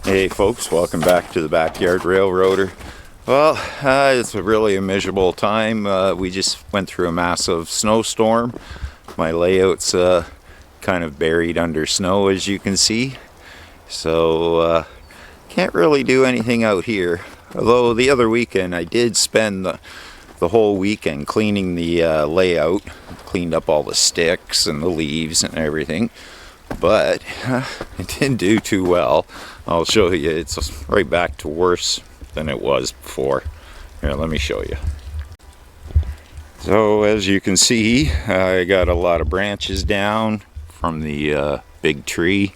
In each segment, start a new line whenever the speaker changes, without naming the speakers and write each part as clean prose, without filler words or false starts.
Hey folks, welcome back to the Backyard Railroader. Well, it's really a miserable time. We just went through a massive snowstorm. My layout's kind of buried under snow, as you can see. So can't really do anything out here. Although the other weekend I did spend the whole weekend cleaning the layout. Cleaned up all the sticks and the leaves and everything. But it didn't do too well. I'll show you. It's right back to worse than it was before. Here, let me show you. So as you can see, I got a lot of branches down from the big tree.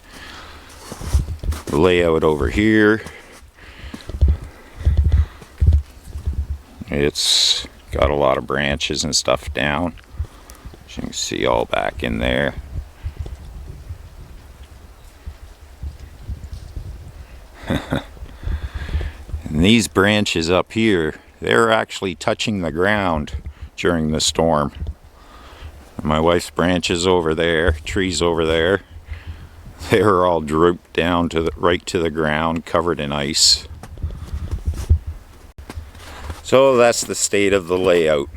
The layout over here, it's got a lot of branches and stuff down. As you can see, all back in there. And these branches up here, they're actually touching the ground during the storm. My wife's branches over there, trees over there, they're all drooped down to right to the ground, covered in ice. So that's the state of the layout.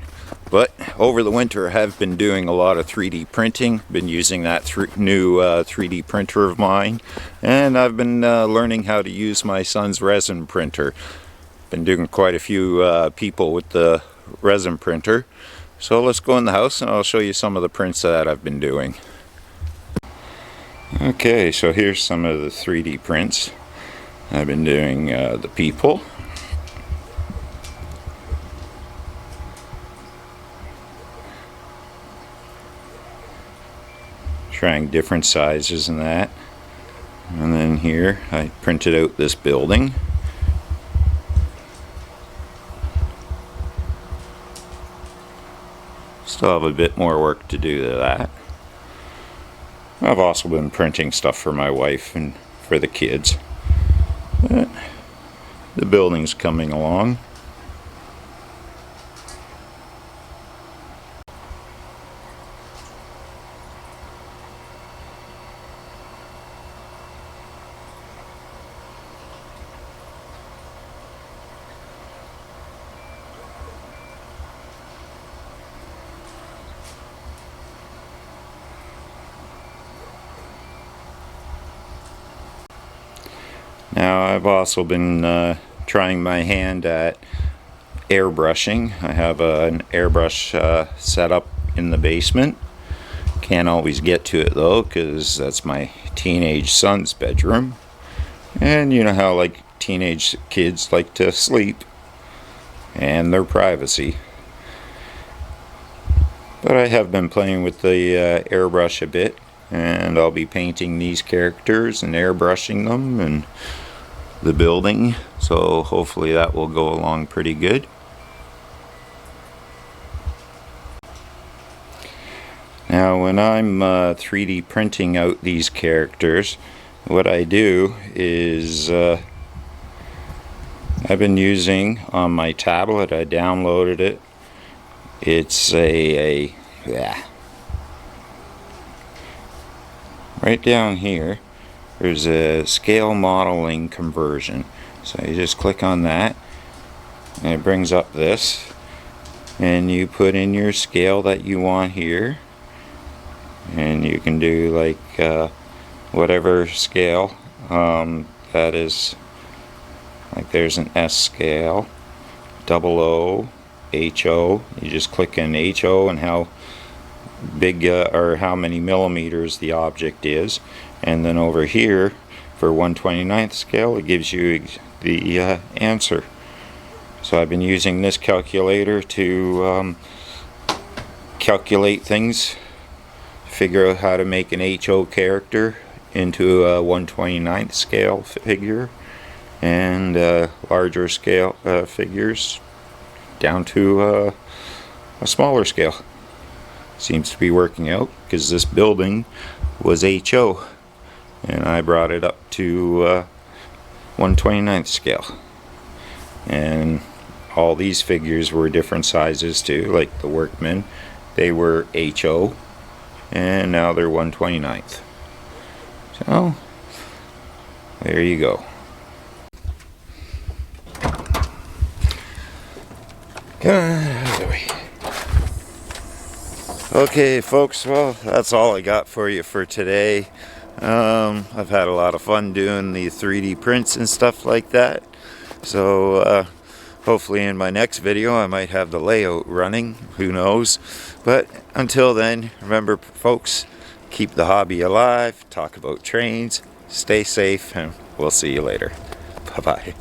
But over the winter I have been doing a lot of 3D printing, been using that new 3D printer of mine, and I've been learning how to use my son's resin printer. Been doing quite a few people with the resin printer. So let's go in the house and I'll show you some of the prints that I've been doing. Okay, so here's some of the 3D prints. I've been doing the people. Trying different sizes and that. And then here I printed out this building. Still have a bit more work to do to that. I've also been printing stuff for my wife and for the kids. But the building's coming along. Now I've also been trying my hand at airbrushing. I have an airbrush set up in the basement. Can't always get to it though, because that's my teenage son's bedroom. And you know how like teenage kids like to sleep and their privacy. But I have been playing with the airbrush a bit, and I'll be painting these characters and airbrushing them and the building, so hopefully that will go along pretty good. Now when I'm 3D printing out these characters, what I do is I've been using on my tablet, I downloaded it. It's right down here. There's a scale modeling conversion. So you just click on that and it brings up this, and you put in your scale that you want here, and you can do like whatever scale that is. Like there's an S scale, 00, HO. You just click in HO and how big or how many millimeters the object is, and then over here for 1/29th scale it gives you the answer. So I've been using this calculator to calculate things, figure out how to make an HO character into a 1/29th scale figure, and larger scale figures down to a smaller scale. Seems to be working out, because this building was HO and I brought it up to 1/29th scale, and all these figures were different sizes too, like the workmen, they were HO and now they're 1/29th. So there you go. Come on. Okay, folks, well, that's all I got for you for today. I've had a lot of fun doing the 3D prints and stuff like that. So, hopefully in my next video I might have the layout running. Who knows? But until then, remember, folks, keep the hobby alive, talk about trains, stay safe, and we'll see you later. Bye-bye.